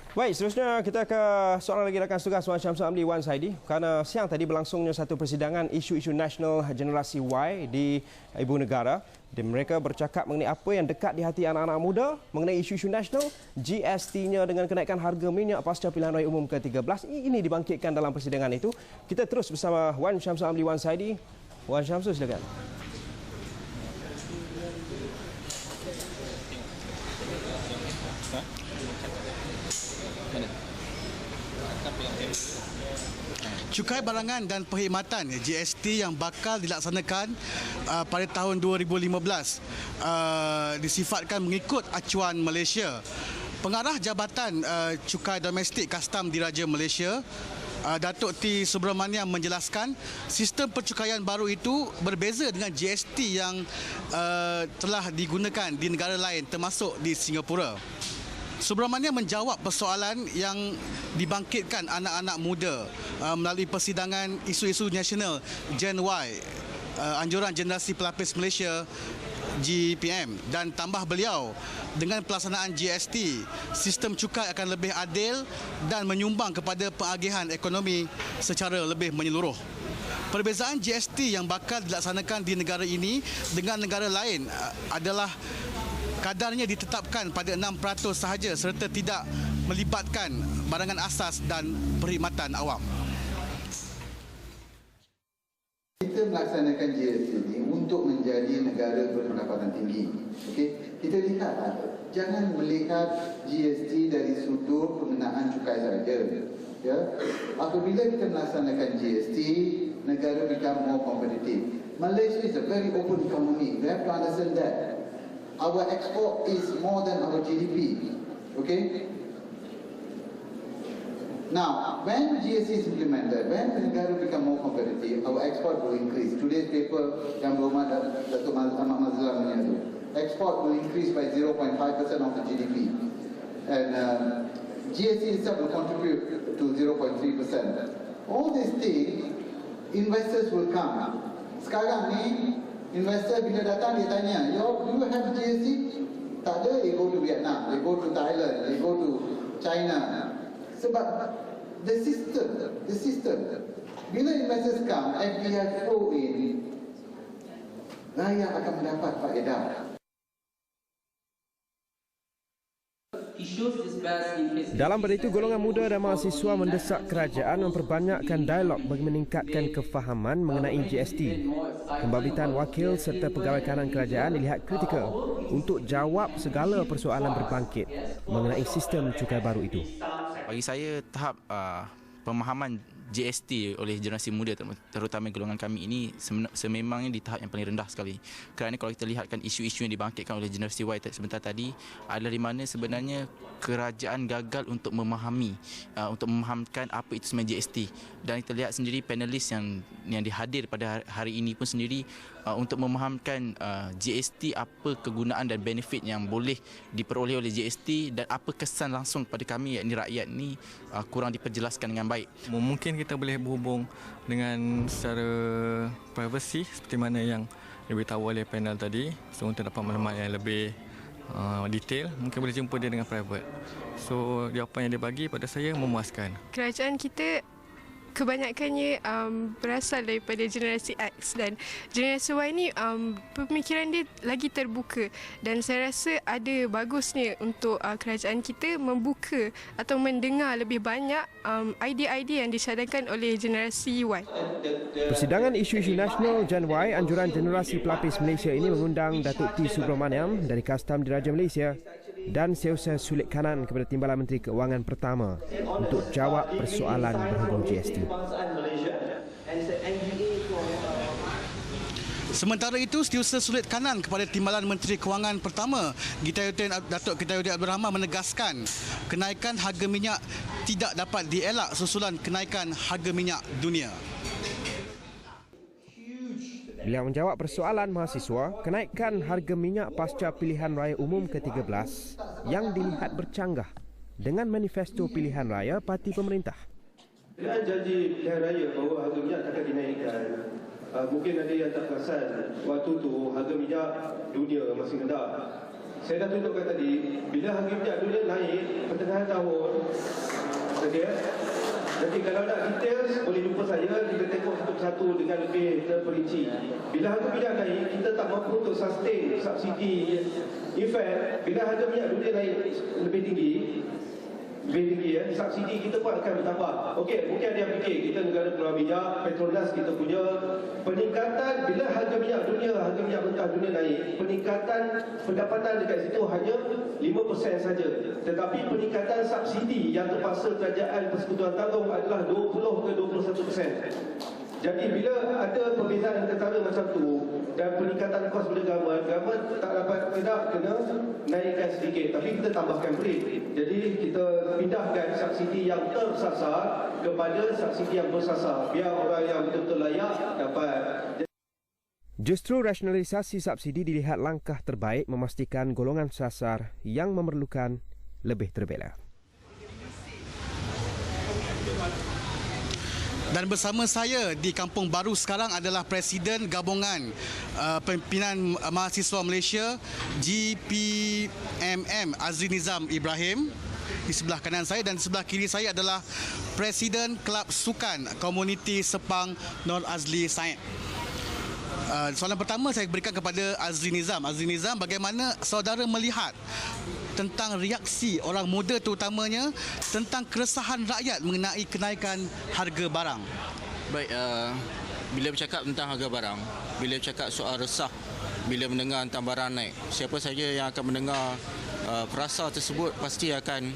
Baik, seterusnya kita ke soalan lagi rakan tugas Wan Syamsul Amli Wan Saidi. Kerana siang tadi berlangsungnya satu persidangan isu-isu nasional generasi Y di Ibu Negara. Dan mereka bercakap mengenai apa yang dekat di hati anak-anak muda mengenai isu-isu nasional. GST-nya dengan kenaikan harga minyak pasca pilihan raya umum ke-13. Ini dibangkitkan dalam persidangan itu. Kita terus bersama Wan Syamsul Amli Wan Saidi. Wan Syamsul, silakan. Cukai barangan dan perkhidmatan GST yang bakal dilaksanakan pada tahun 2015 disifatkan mengikut acuan Malaysia. Pengarah Jabatan Cukai Domestik Kastam Diraja Malaysia, Datuk T. Subramaniam menjelaskan sistem percukaian baru itu berbeza dengan GST yang telah digunakan di negara lain termasuk di Singapura. Subramaniam menjawab persoalan yang dibangkitkan anak-anak muda melalui persidangan isu-isu nasional Gen Y, Anjuran Generasi Pelapis Malaysia GPM, dan tambah beliau, dengan pelaksanaan GST, sistem cukai akan lebih adil dan menyumbang kepada pengagihan ekonomi secara lebih menyeluruh. Perbezaan GST yang bakal dilaksanakan di negara ini dengan negara lain adalah kadarnya ditetapkan pada 6% sahaja serta tidak melibatkan barangan asas dan perkhidmatan awam. Kita melaksanakan GST ini untuk menjadi negara berpendapatan tinggi. Okey, kita lihat, jangan melihat GST dari sudut pengenaan cukai saja. Ya, apabila kita melaksanakan GST, negara become more competitive. Malaysia is a very open economy. We have to understand that. Our export is more than our GDP. Okay? Now, when GST is implemented, when the negara become more competitive, our export will increase. Today's paper yang berhormat Datuk Ahmad Mazlan menyatu, export will increase by 0.5% of the GDP. And GST itself will contribute to 0.3%. All these things, investors will come. Sekarang ni, investor bila datang dia tanya, do you have GST? Tak ada, they go to Vietnam, they go to Thailand, they go to China. Sebab the system. Bila investors come, FDI flow in, rakyat akan mendapat faedah. Dalam pada itu, golongan muda dan mahasiswa mendesak kerajaan memperbanyakkan dialog bagi meningkatkan kefahaman mengenai GST. Pembabitan wakil serta pegawai kanan kerajaan dilihat kritikal untuk jawab segala persoalan berbangkit mengenai sistem cukai baru itu. Bagi saya, tahap pemahaman GST oleh generasi muda, terutama golongan kami ini, sememangnya di tahap yang paling rendah sekali. Kerana kalau kita lihatkan isu-isu yang dibangkitkan oleh generasi Y sebentar tadi adalah di mana sebenarnya kerajaan gagal untuk memahamkan apa itu sebenarnya GST. Dan kita lihat sendiri panelis yang dihadir pada hari ini pun sendiri untuk memahamkan GST, apa kegunaan dan benefit yang boleh diperoleh oleh GST dan apa kesan langsung pada kami, yakni rakyat ni, kurang diperjelaskan dengan baik. Mungkin kita boleh berhubung dengan secara privacy seperti mana yang diberitahu oleh panel tadi. So untuk dapat maklumat yang lebih detail, mungkin boleh jumpa dia dengan private. So jawapan yang dia bagi pada saya memuaskan. Kerajaan kita kebanyakannya berasal daripada generasi X, dan generasi Y ni pemikiran dia lagi terbuka, dan saya rasa ada bagusnya untuk kerajaan kita membuka atau mendengar lebih banyak idea-idea yang disadangkan oleh generasi Y. Persidangan isu-isu nasional Gen Y, Anjuran Generasi Pelapis Malaysia ini mengundang Datuk T. Subramaniam dari Kastam Diraja Malaysia dan Seusaha Sulit Kanan kepada Timbalan Menteri Keuangan pertama untuk jawab persoalan berhubung GST. Sementara itu, Setiausaha Sulit Kanan kepada Timbalan Menteri Keuangan pertama, Datuk Gitayuddin Abdul Rahman, menegaskan kenaikan harga minyak tidak dapat dielak susulan kenaikan harga minyak dunia. Beliau menjawab persoalan mahasiswa kenaikan harga minyak pasca pilihan raya umum ke-13 yang dilihat bercanggah dengan manifesto pilihan raya parti pemerintah. Dengan janji pilihan raya bahawa harga minyak akan dinaikkan, mungkin ada yang tak perasan waktu tu harga minyak dunia masih rendah. Saya dah tunjukkan tadi, bila harga minyak dunia naik pertengahan tahun, Okey. Jadi kalau nak detail boleh jumpa saya, kita tengok satu persatu dengan lebih terperinci. Bila harga minyak naik, kita tak mampu untuk sustain subsidi. In fact, bila harga minyak dunia naik lebih tinggi ya, subsidi kita pun akan bertambah. Okey, mungkin ada yang fikir kita negara keluar minyak, Petronas kita punya peningkatan bila harga minyak mentah dunia naik, peningkatan pendapatan dekat situ hanya 5% saja. Tetapi peningkatan subsidi yang terpaksa kerajaan Persekutuan tanggung adalah 20 ke 21%. Jadi bila ada perbezaan ketara macam tu dan peningkatan kos pada government tak dapat tidak kena naikkan sedikit, tapi kita tambahkan rate. Jadi kita pindahkan subsidi yang tersasar kepada subsidi yang bersasar biar orang yang betul-betul layak dapat. Justru rasionalisasi subsidi dilihat langkah terbaik memastikan golongan sasar yang memerlukan lebih terbela. Dan bersama saya di Kampung Baru sekarang adalah Presiden Gabungan Pimpinan Mahasiswa Malaysia GPMM Azri Nizam Ibrahim di sebelah kanan saya, dan di sebelah kiri saya adalah Presiden Kelab Sukan Komuniti Sepang Nur Azli Said. Soalan pertama saya berikan kepada Azri Nizam. Azri Nizam, bagaimana saudara melihat tentang reaksi orang muda terutamanya tentang keresahan rakyat mengenai kenaikan harga barang? Baik, bila bercakap tentang harga barang, bila bercakap soal resah, bila mendengar tentang barang naik, siapa saja yang akan mendengar perasa tersebut pasti akan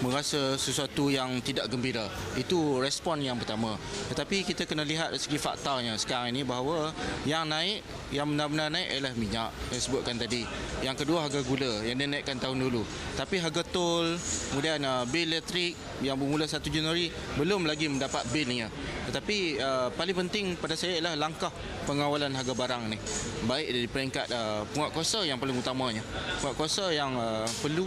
merasa sesuatu yang tidak gembira. Itu respon yang pertama. Tetapi kita kena lihat dari segi faktanya sekarang ini bahawa yang naik, yang benar-benar naik adalah minyak yang disebutkan tadi. Yang kedua harga gula yang dinaikkan tahun dulu. Tapi harga tol, kemudian bil elektrik yang bermula 1 Januari belum lagi mendapat bilnya. Tetapi paling penting pada saya adalah langkah pengawalan harga barang ni. Baik dari peringkat penguatkuasa yang paling utamanya. Penguatkuasa yang perlu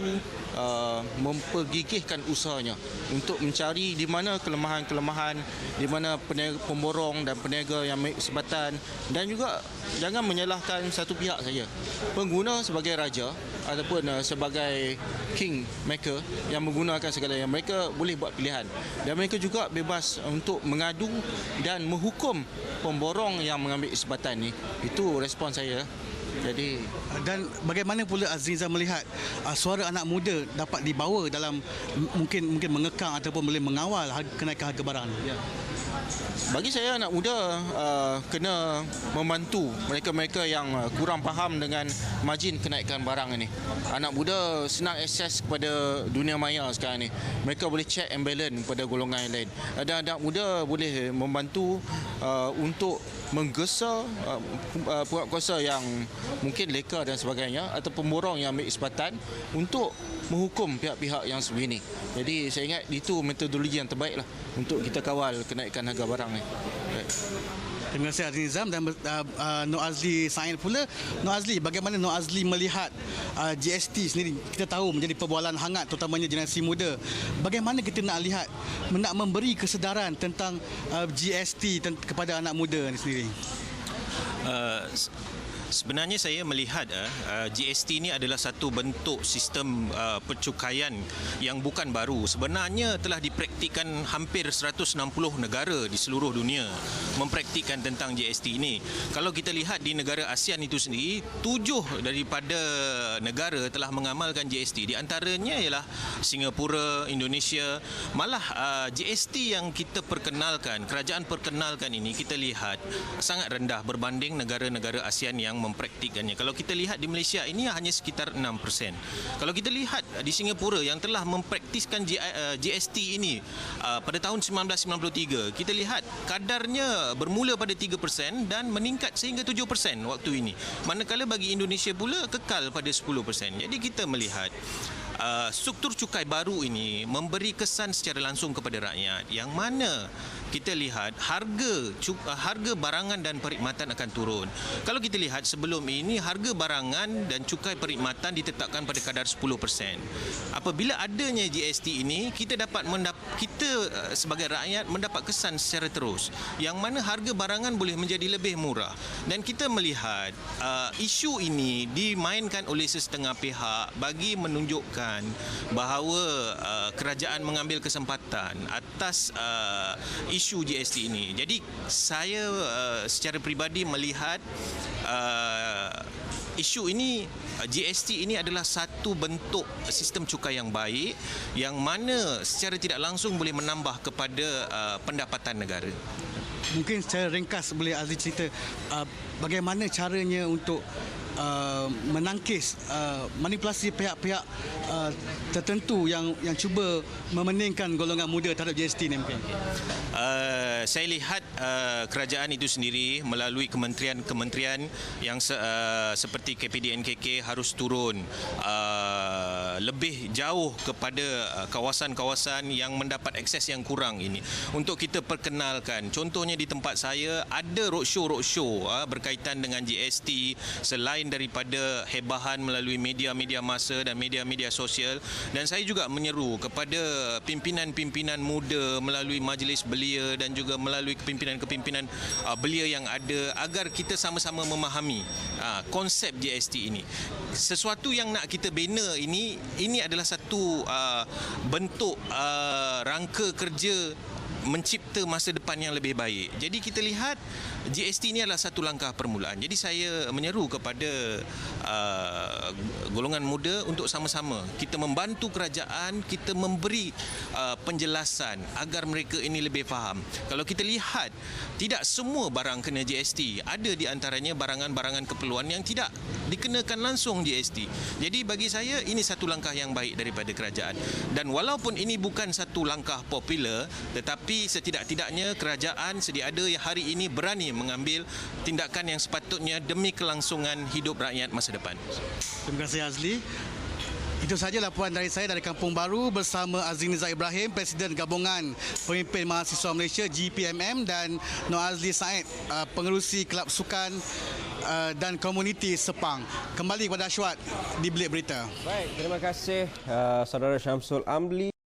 mempergigihkan usahanya untuk mencari di mana kelemahan-kelemahan, di mana pemborong dan peniaga yang ambil kesempatan, dan juga jangan menyalahkan satu pihak saja. Pengguna sebagai raja ataupun sebagai king maker yang menggunakan segalanya, mereka boleh buat pilihan dan mereka juga bebas untuk mengadu dan menghukum pemborong yang mengambil kesempatan ni. Itu respon saya. Jadi, dan bagaimana pula Azri Nizam melihat suara anak muda dapat dibawa dalam mungkin mengekang ataupun boleh mengawal kenaikan harga barang? Ya. Bagi saya anak muda kena membantu mereka-mereka yang kurang faham dengan margin kenaikan barang ini. Anak muda senang akses kepada dunia maya sekarang ni. Mereka boleh check and balance pada golongan yang lain. Dan anak muda boleh membantu untuk menggesa penguatkuasa yang mungkin leka dan sebagainya atau pemborong yang ambil kesempatan untuk menghukum pihak-pihak yang sebegini. Jadi saya ingat itu metodologi yang terbaik lah untuk kita kawal kenaikan harga barang ni. Terima kasih Azri Nizam dan Nur Azli Said pula. Nur Azli, bagaimana Nur Azli melihat GST sendiri? Kita tahu menjadi perbualan hangat terutamanya generasi muda. Bagaimana kita nak lihat, nak memberi kesedaran tentang GST kepada anak muda ni sendiri? Sebenarnya saya melihat GST ini adalah satu bentuk sistem percukaian yang bukan baru. Sebenarnya telah dipraktikkan hampir 160 negara di seluruh dunia mempraktikkan tentang GST ini. Kalau kita lihat di negara ASEAN itu sendiri, 7 daripada negara telah mengamalkan GST. Di antaranya ialah Singapura, Indonesia. Malah GST yang kita perkenalkan, kerajaan perkenalkan ini, kita lihat sangat rendah berbanding negara-negara ASEAN yang mempraktikkannya. Kalau kita lihat di Malaysia ini hanya sekitar 6%. Kalau kita lihat di Singapura yang telah mempraktiskan GST ini pada tahun 1993, kita lihat kadarnya bermula pada 3% dan meningkat sehingga 7% waktu ini. Manakala bagi Indonesia pula kekal pada 10%. Jadi kita melihat struktur cukai baru ini memberi kesan secara langsung kepada rakyat yang mana kita lihat harga barangan dan perkhidmatan akan turun. Kalau kita lihat sebelum ini harga barangan dan cukai perkhidmatan ditetapkan pada kadar 10%. Apabila adanya GST ini, kita sebagai rakyat mendapat kesan secara terus yang mana harga barangan boleh menjadi lebih murah, dan kita melihat isu ini dimainkan oleh sesetengah pihak bagi menunjukkan bahawa kerajaan mengambil kesempatan atas isu GST ini. Jadi saya secara peribadi melihat isu ini, GST ini adalah satu bentuk sistem cukai yang baik yang mana secara tidak langsung boleh menambah kepada pendapatan negara. Mungkin secara ringkas boleh Azli cerita bagaimana caranya untuk menangkis manipulasi pihak-pihak tertentu yang cuba memeningkan golongan muda terhadap GST ni mungkin. Saya lihat kerajaan itu sendiri melalui kementerian-kementerian yang seperti KPDNKK harus turun lebih jauh kepada kawasan-kawasan yang mendapat akses yang kurang ini untuk kita perkenalkan. Contohnya di tempat saya ada roadshow berkaitan dengan GST selain daripada hebahan melalui media-media massa dan media-media sosial, dan saya juga menyeru kepada pimpinan-pimpinan muda melalui majlis belia dan juga melalui kepimpinan-kepimpinan belia yang ada agar kita sama-sama memahami konsep GST ini. Sesuatu yang nak kita bina ini adalah satu bentuk rangka kerja mencipta masa depan yang lebih baik. Jadi kita lihat GST ini adalah satu langkah permulaan. Jadi saya menyeru kepada golongan muda untuk sama-sama kita membantu kerajaan, kita memberi penjelasan agar mereka ini lebih faham. Kalau kita lihat, tidak semua barang kena GST. Ada di antaranya barangan-barangan keperluan yang tidak dikenakan langsung GST. Jadi bagi saya ini satu langkah yang baik daripada kerajaan. Dan walaupun ini bukan satu langkah popular, tetapi setidak-tidaknya kerajaan sedia ada hari ini berani mengambil tindakan yang sepatutnya demi kelangsungan hidup rakyat masa depan. Terima kasih Azli. Itu sahaja laporan dari saya dari Kampung Baru bersama Azli Nizar Ibrahim, Presiden Gabungan Pemimpin Mahasiswa Malaysia GPMM, dan Nur Azli Said, Pengerusi Kelab Sukan dan Komuniti Sepang. Kembali kepada Ashwat di Bilik Berita. Baik, terima kasih Saudara Syamsul Amli.